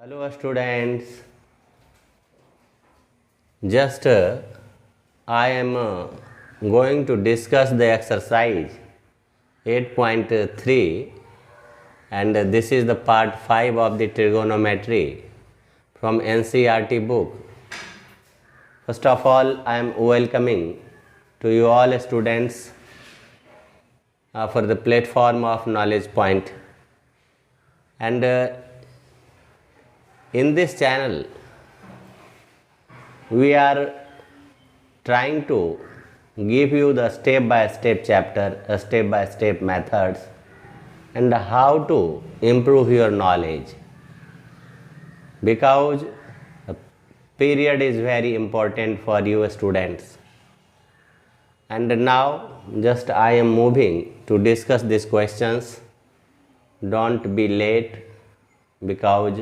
Hello students, just I am going to discuss the exercise 8.3 and this is the part 5 of the trigonometry from NCERT book. First of all, I am welcoming to you all students for the platform of Knowledge Point, and in this channel we are trying to give you the step-by-step chapter, step-by-step methods and how to improve your knowledge, because the period is very important for you students. And now just I am moving to discuss these questions. Don't be late, because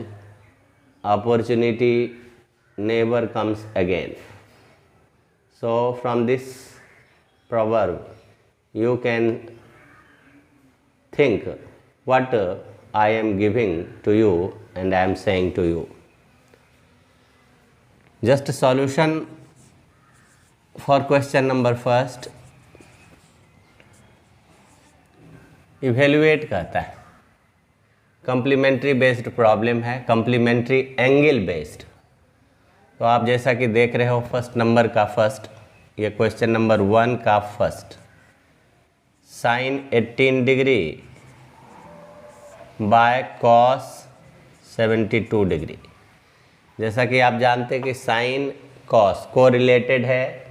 opportunity never comes again. So from this proverb you can think what I am giving to you and I am saying to you. Just a solution for question number first. Evaluate कहता है, complementary based problem है, complementary angle based. तो आप जैसा कि देख रहे हो फर्स्ट नंबर का फर्स्ट, ये क्वेश्चन नंबर 1 का first, sine 18 degree by cos 72 degree. जैसा कि आप जानते हैं कि साइन कॉस को रिलेटेड है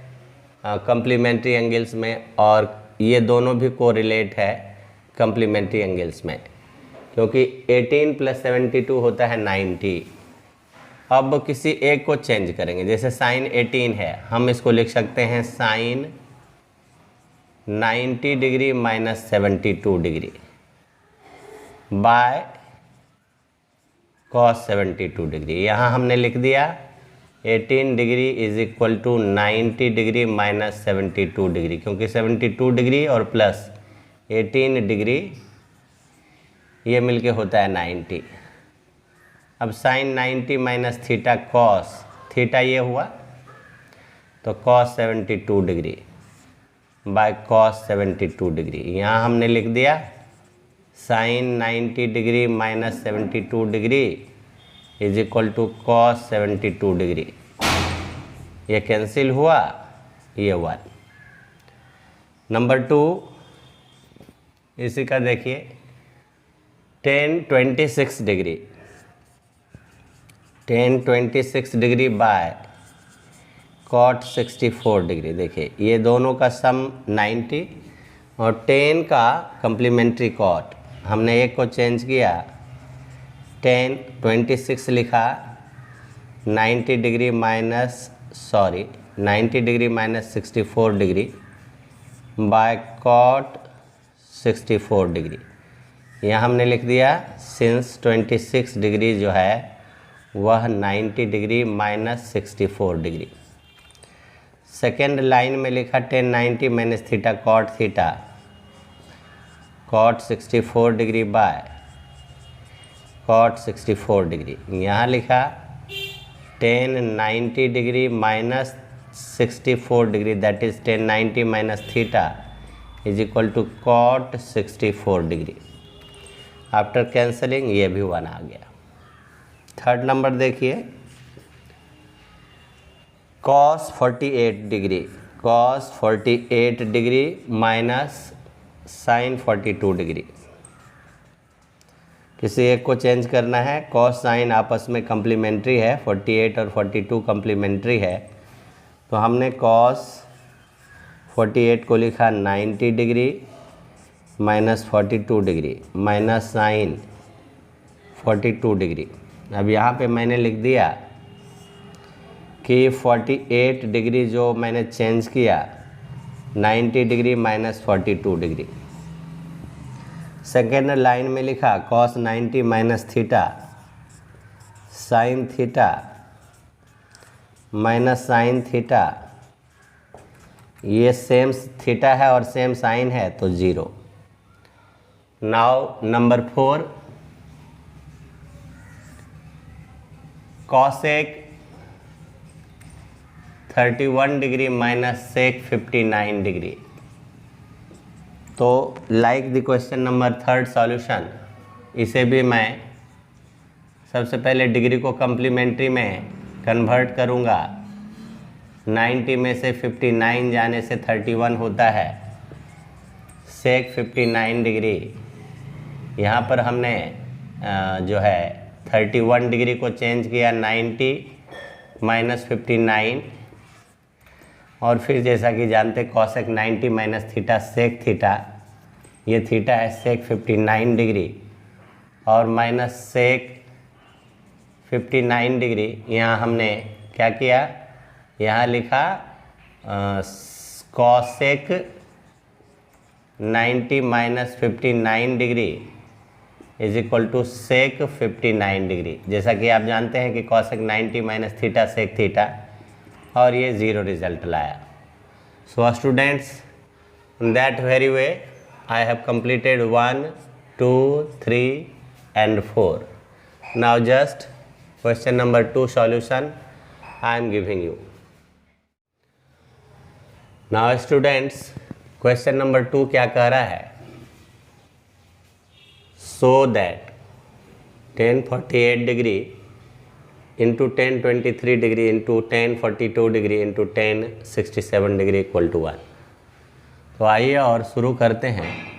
कम्प्लीमेंट्री एंगल्स में, और ये दोनों भी को रिलेट है कम्प्लीमेंट्री एंगल्स में, क्योंकि 18 + 72 होता है 90। अब किसी एक को चेंज करेंगे, जैसे साइन 18 है, हम इसको लिख सकते हैं sine 90 degree minus 72 degree by cos 72 degree. यहाँ हमने लिख दिया 18 degree is equal to 90 degree minus 72 degree, क्योंकि 72 डिग्री और प्लस 18 डिग्री ये मिलके होता है 90। अब sine 90 minus theta cos, theta ये हुआ तो cos 72 degree by cos 72 degree. यहाँ हमने लिख दिया sine 90 degree minus 72 degree is equal to cos 72 degree. ये कैंसिल हुआ, ये 1। नंबर 2 इसी का देखिए, tan 26 degree, tan 26 degree by cot 64 degree. देखिए ये दोनों का सम 90 और tan का कम्प्लीमेंट्री कॉट, हमने एक को चेंज किया, tan 26 लिखा 90 degree minus 64 degree by cot 64 degree. यहाँ हमने लिख दिया सिंस 26 डिग्री जो है वह 90 degree minus 64 degree. Second line में लिखा tan 90 minus theta cot 64 degree by cot 64 degree. यहाँ लिखा tan 90 degree minus 64 degree, that is tan 90 minus theta is equal to cot 64 degree. After cancelling ये भी 1 आ गया। थर्ड नंबर देखिए, cos 48 degree minus sine 42 degree. किसी एक को चेंज करना है, कॉस साइन आपस में कम्प्लीमेंट्री है, 48 और 42 कम्प्लीमेंट्री है, तो हमने कॉस 48 को लिखा 90 degree minus 42 degree minus sine 42 degree. अब यहाँ पे मैंने लिख दिया कि 48 डिग्री जो मैंने चेंज किया 90 degree minus 42 degree. Second line में लिखा cos 90 minus theta sine theta minus sine theta, ये सेम थीटा है और सेम साइन है तो 0। Now number 4, cosec 31 degree minus sec 59 degree. तो like the question number 3 solution, इसे भी मैं सबसे पहले डिग्री को कम्प्लीमेंट्री में कन्वर्ट करूँगा। 90 में से 59 जाने से 31 होता है, सेक 59 डिग्री। यहाँ पर हमने जो है 31 डिग्री को चेंज किया 90 माइनस 59, और फिर जैसा कि जानते cosec 90 minus theta sec theta, ये थीटा है सेक 59 डिग्री और माइनस सेक 59 डिग्री। यहाँ हमने क्या किया, यहाँ लिखा cosec 90 minus 59 degree is equal to sec 59 degree. जैसा कि आप जानते हैं कि cosec 90 minus theta sec theta, और ये 0 रिजल्ट लाया। So students, in that very way I have completed 1, 2, 3 and 4. Now just question number 2 solution I am giving you. Now students, question number 2 क्या कह रहा है, so that 1048 degree into 1023 degree into 1042 degree into 1067 degree equal to 1। तो आइए और शुरू करते हैं।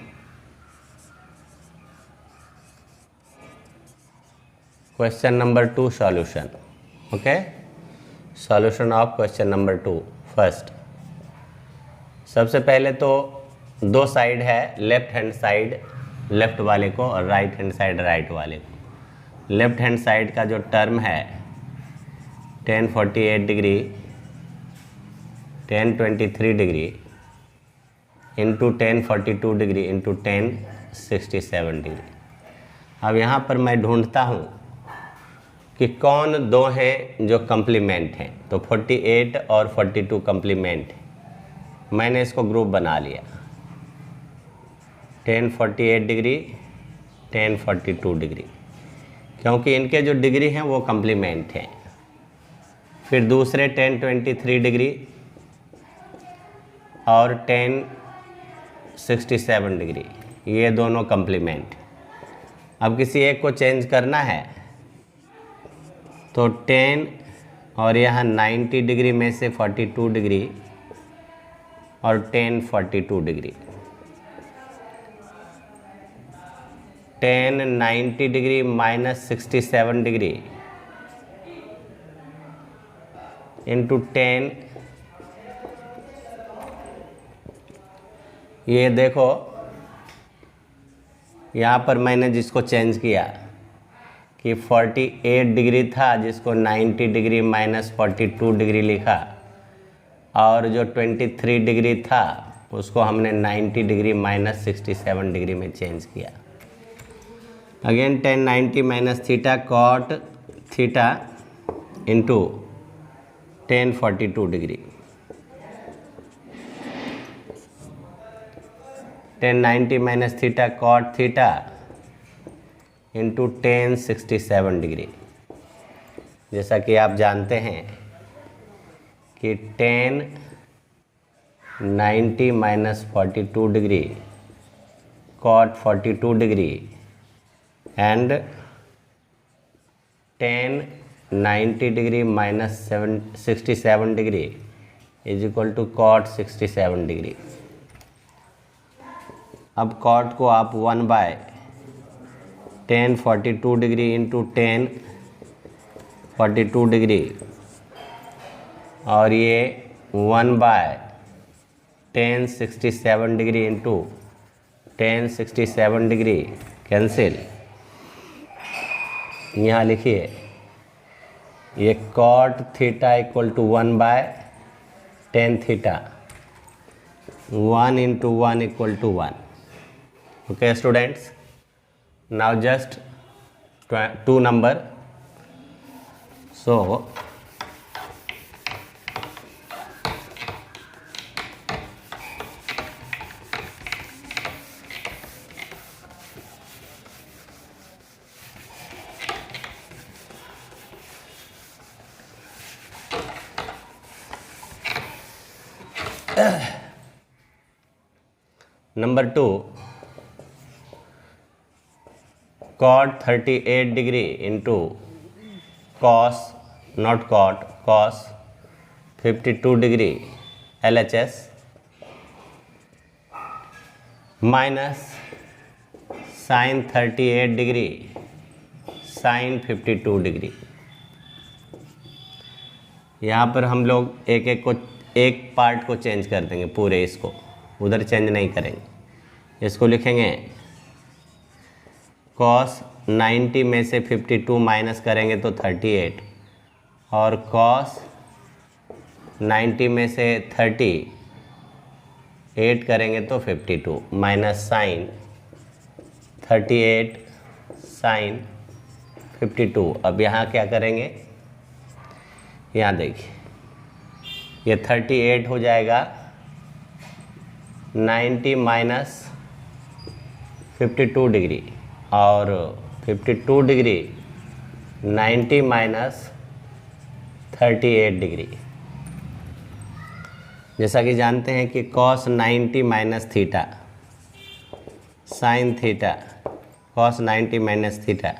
Question number 2 solution. Okay, solution of question number 2 first. सबसे पहले तो दो साइड है, लेफ्ट हैंड साइड लेफ्ट वाले को और राइट हैंड साइड राइट वाले को। लेफ्ट हैंड साइड का जो टर्म है 1048 degree 1023 degree into 1042 degree into 1067 degree. अब यहाँ पर मैं ढूंढता हूँ कि कौन दो हैं जो कम्प्लीमेंट हैं। तो 48 और 42 कम्प्लीमेंट हैं। मैंने इसको ग्रुप बना लिया, 1048 डिग्री 1042 डिग्री, क्योंकि इनके जो डिग्री हैं वो कम्प्लीमेंट हैं। फिर दूसरे 1023 डिग्री और 1067 डिग्री, ये दोनों कम्प्लीमेंट। अब किसी एक को चेंज करना है तो 10 और यहाँ 90 डिग्री में से 42 डिग्री और 1042 degree, 1090 degree minus 67 degree into 10। ये देखो यहाँ पर मैंने जिसको चेंज किया कि 48 डिग्री था, जिसको 90 डिग्री माइनस 42 डिग्री लिखा, और जो 23 डिग्री था उसको हमने 90 डिग्री माइनस 67 डिग्री में चेंज किया। Again 1090 minus theta cot theta into 1042 degree, 1090 minus theta cot theta into 1067 degree. जैसा कि आप जानते हैं कि 1090 minus 42 degree cot 42 degree and 1090 degree minus 67 degree is equal to cot 67 degree. अब कॉट को आप 1/1042 डिग्री इंटू 1042 डिग्री, और ये 1/1067 डिग्री इंटू 1067 डिग्री कैंसिल। यहाँ लिखिए ये cot theta equal to 1/10 theta, 1 into 1 equal to 1। Okay students, now just 2 number. So number 2, cot 38 degree into cos, not cot, cos 52 degree LHS minus sine 38 degree sine 52 degree. यहाँ पर हम लोग एक part को change कर देंगे, पूरे इसको उधर चेंज नहीं करेंगे। इसको लिखेंगे cos 90 में से 52 माइनस करेंगे तो 38, और cos 90 में से 38 करेंगे तो 52, माइनस साइन 38 साइन 52। अब यहाँ क्या करेंगे, यहाँ देखिए, ये 38 हो जाएगा 90 माइनस 52 डिग्री, और 52 डिग्री 90 माइनस 38 डिग्री। जैसा कि जानते हैं कि cos 90 minus theta sine theta, cos 90 minus theta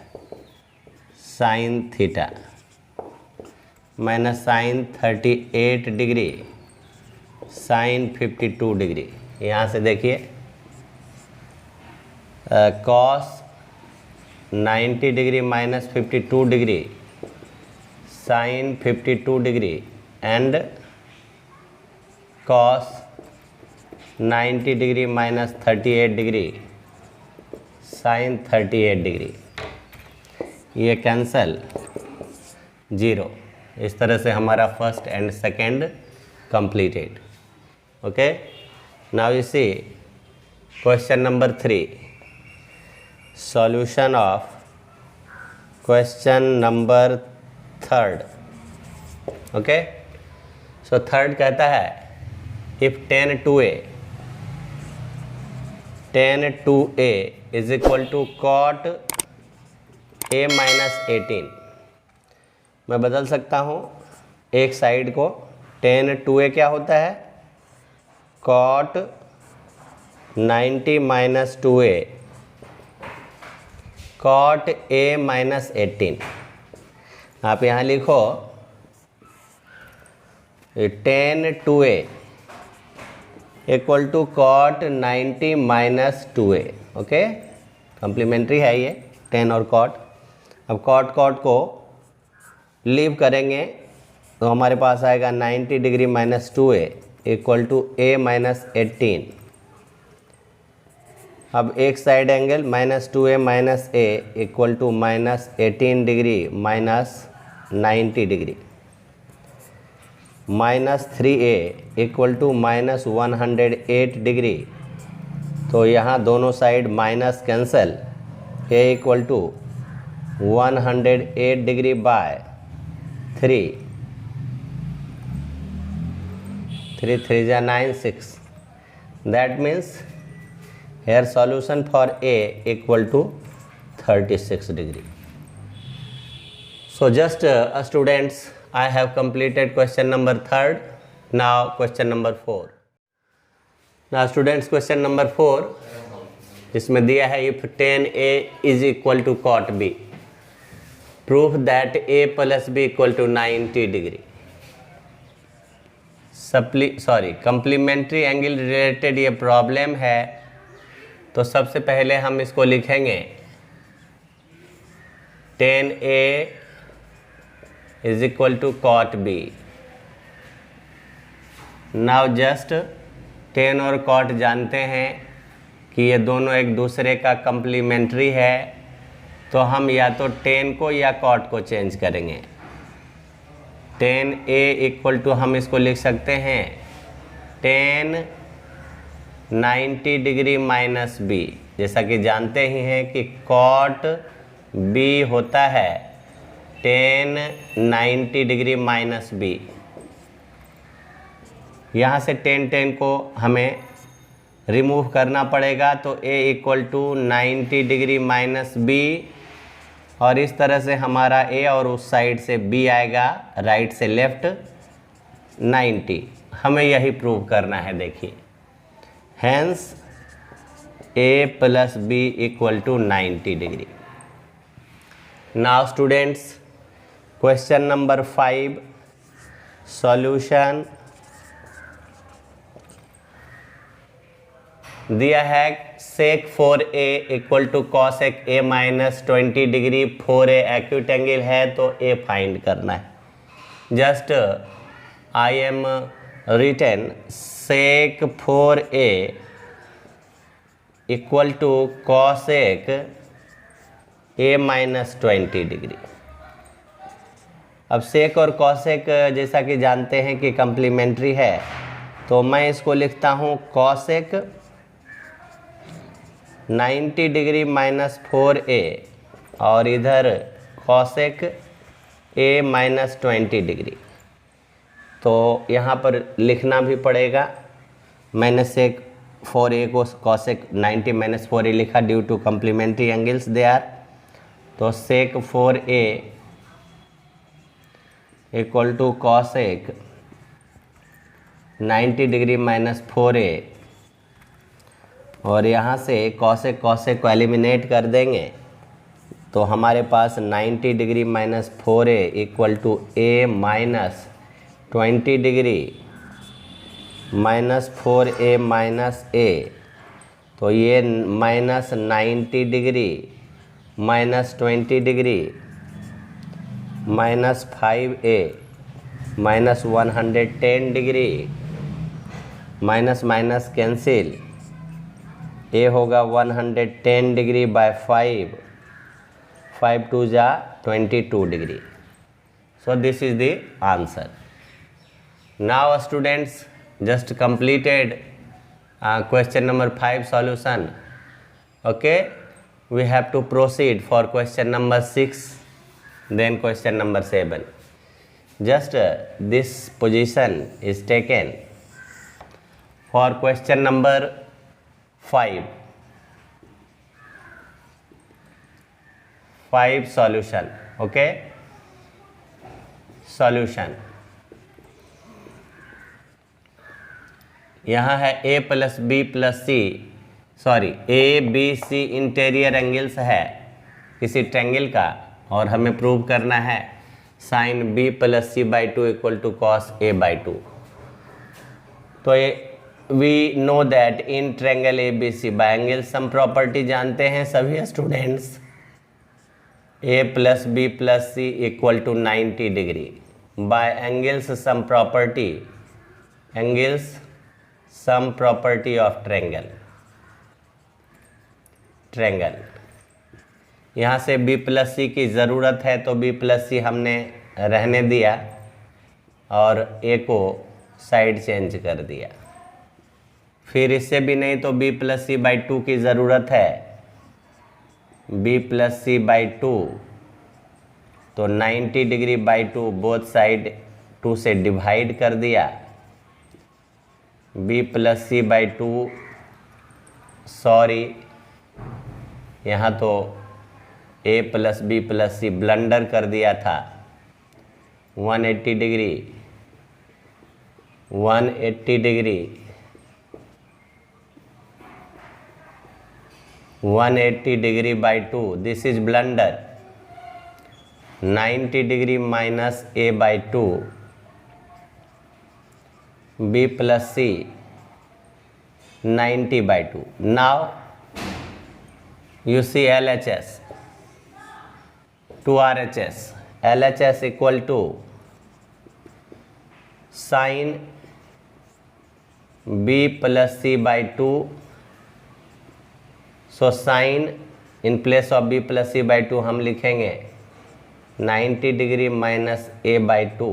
sine theta minus sine 38 degree sine 52 degree. यहाँ से देखिए cos 90 degree minus 52 degree sine 52 degree and cos 90 degree minus 38 degree sine 38 degree, ये cancel 0। इस तरह से हमारा first and second completed. Okay, now you see question number 3, solution of question number 3rd। Okay, so third कहता है if tan 2a is equal to cot a minus 18। मैं बदल सकता हूँ एक साइड को, tan 2a क्या होता है, cot 90 minus 2a cot a minus 18। आप यहाँ लिखो tan 2a equal to cot 90 minus 2a। Okay, complementary है ये tan और cot। अब cot को लीव करेंगे तो हमारे पास आएगा 90 degree minus 2a equal to a minus 18। अब एक side angle minus 2a minus a equal to minus 18 degree minus 90 degree, minus 3a equal to minus 108 degree. तो यहाँ दोनों side minus cancel, a equal to 108 degree by 3, 3 3 9 6। That means here solution for a equal to 36 degree. So just students, I have completed question number 3rd. Now question number 4. Now students, question number 4 जिसमें दिया है if tan a is equal to cot b, prove that a plus b equal to 90 degree. Complementary angle related ये problem है। तो सबसे पहले हम इसको लिखेंगे tan a is equal to cot b। Now just tan और cot जानते हैं कि ये दोनों एक दूसरे का कंप्लीमेंट्री है, तो हम या तो tan को या cot को चेंज करेंगे। tan a इक्वल टू हम इसको लिख सकते हैं tan 90 डिग्री माइनस b, जैसा कि जानते ही हैं कि cot b होता है tan 90 डिग्री माइनस b। यहाँ से tan को हमें रिमूव करना पड़ेगा, तो a equal to 90 degree minus b, और इस तरह से हमारा a और उस साइड से b आएगा, राइट से लेफ्ट 90। हमें यही प्रूव करना है। देखिए, hence A plus B equal to 90 degree. Now students, question number 5 solution दिया है। Sec 4a equal to cosec a minus 20 degree. 4a acute angle है तो a फाइंड करना है। Just I am written sec 4a equal to cosec a minus 20 degree. अब sec और cosec जैसा कि जानते हैं कि कम्प्लीमेंट्री है, तो मैं इसको लिखता हूँ कॉसेक 90 डिग्री माइनस 4a और इधर कॉसेक a माइनस 20 डिग्री। तो यहाँ पर लिखना भी पड़ेगा। मैंने सेक 4a को कॉसेक 90 माइनस 4a लिखा due to complementary angles they are. तो sec 4a equal to cosec 90 degree minus 4a और यहाँ से कॉसेक कॉसेक को एलिमिनेट कर देंगे तो हमारे पास 90 degree minus 4a equal to a minus 20 degree minus 4a minus a। तो ये minus 90 degree minus 20 degree minus 5a minus 110 degree minus minus cancel, a होगा 110 डिग्री बाय 5 टू जा 22 degree. So this is the answer. Now students, just completed question number 5 solution. Okay, we have to proceed for question number 6, then question number 7. Just this position is taken for question number 5 solution. Okay, solution यहाँ है a plus B plus C, sorry A B C interior angles है किसी triangle का, और हमें prove करना है sine b plus C by 2 equal to cos a by 2। तो ये we know that in triangle A B C by angle sum property जानते हैं सभी students. a plus B plus C equal to 90 degree by angles sum property, angles sum property of triangle. यहाँ से b plus सी की ज़रूरत है तो b plus सी हमने रहने दिया और a को साइड चेंज कर दिया। फिर इससे भी नहीं तो b प्लस सी बाई 2 की ज़रूरत है, b प्लस सी बाई 2, तो 90 डिग्री बाई 2 बोथ साइड 2 से डिवाइड कर दिया। b plus C by 2, sorry यहाँ तो a plus B plus C blunder कर दिया था। 180 degree 180 degree 180 degree by 2, this is blunder. 90 degree minus a by 2, b plus C 90 by 2। Now you see LHS to RHS, LHS equal to sin b plus c by 2। so sin in place of b plus c by 2 हम लिखेंगे 90 degree minus a by 2।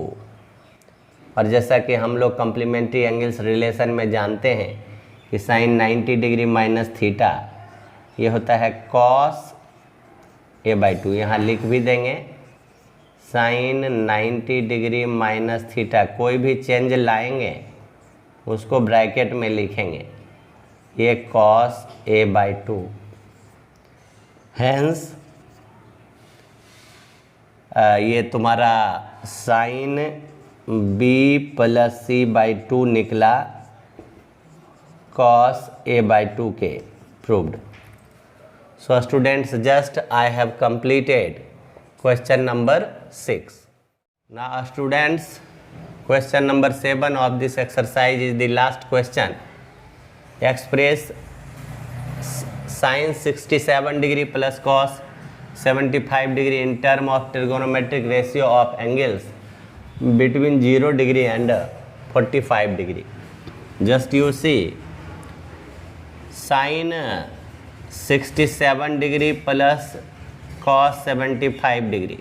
और जैसा कि हम लोग complementary angles relation में जानते हैं कि साइन 90 डिग्री माइनस थीटा ये होता है कॉस a बाई 2। यहाँ लिख भी देंगे साइन 90 डिग्री माइनस थीटा, कोई भी चेंज लाएंगे उसको ब्रैकेट में लिखेंगे, ये कॉस a बाई 2। हैंस ये तुम्हारा sine B plus C by 2 निकला cos a by 2k proved. So students, just I have completed question number 6. Now students, question number 7 of this exercise is the last question. Express sin 67 degree plus cos 75 degree in term of trigonometric ratio of angles between 0 degree and 45 degree. Just you see, sin 67 degree plus cos 75 degree.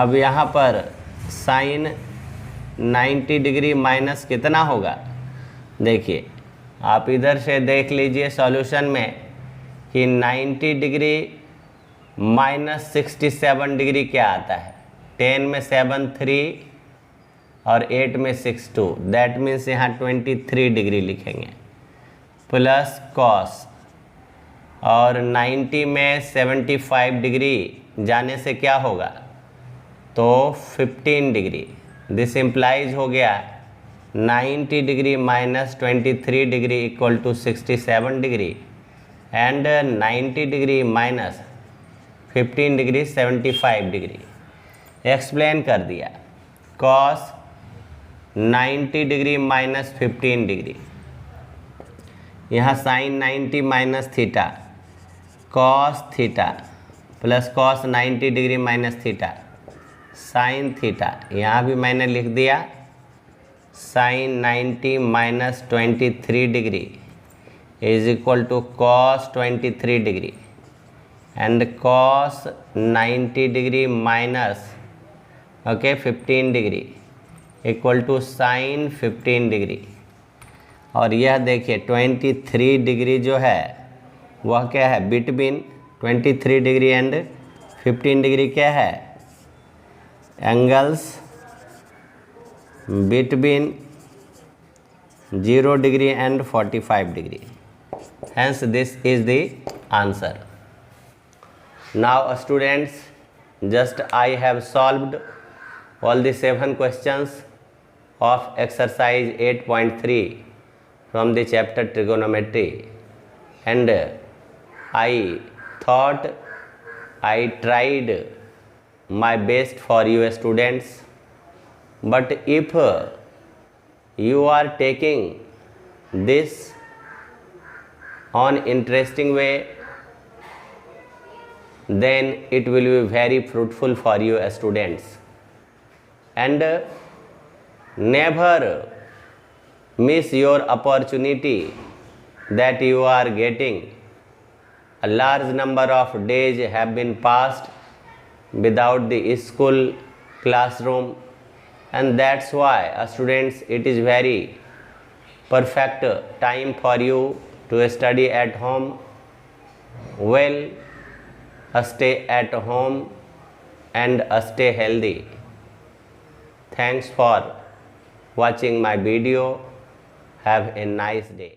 अब यहाँ पर sin 90 degree minus कितना होगा? देखिए, आप इधर से देख लीजिए सॉल्यूशन में कि 90 डिग्री माइनस 67 डिग्री क्या आता है. 10 में 7 3 और 8 में 6 2, दैट मीन्स यहाँ 23 डिग्री लिखेंगे प्लस कॉस, और 90 में 75 डिग्री जाने से क्या होगा तो 15 डिग्री. दिस इम्प्लाइज हो गया 90 degree minus 23 degree equal to 67 degree and 90 degree minus 15 degree 75 degree. Explain कर दिया. कॉस 90 डिग्री माइनस 15 डिग्री, यहाँ sine 90 minus theta cos theta plus cos 90 degree minus theta sine theta. यहाँ भी मैंने लिख दिया sine 90 minus 23 degree is equal to cos 23 degree and cos 90 degree minus 15 degree equal to sign 15 degree. और यह देखिए 23 degree जो है वह क्या है, बिटवीन 23 डिग्री एंड 15 डिग्री क्या है, angles between 0 degree and 45 degree. Hence this is the answer. Now students, just I have solved all the 7 questions of exercise 8.3 from the chapter trigonometry, and I thought I tried my best for you students. But if you are taking this on interesting way, then it will be very fruitful for you students. And never miss your opportunity that you are getting. A large number of days have been passed without the school classroom, and that's why students, it is very perfect time for you to study at home. Well, stay at home and stay healthy. Thanks for watching my video. Have a nice day.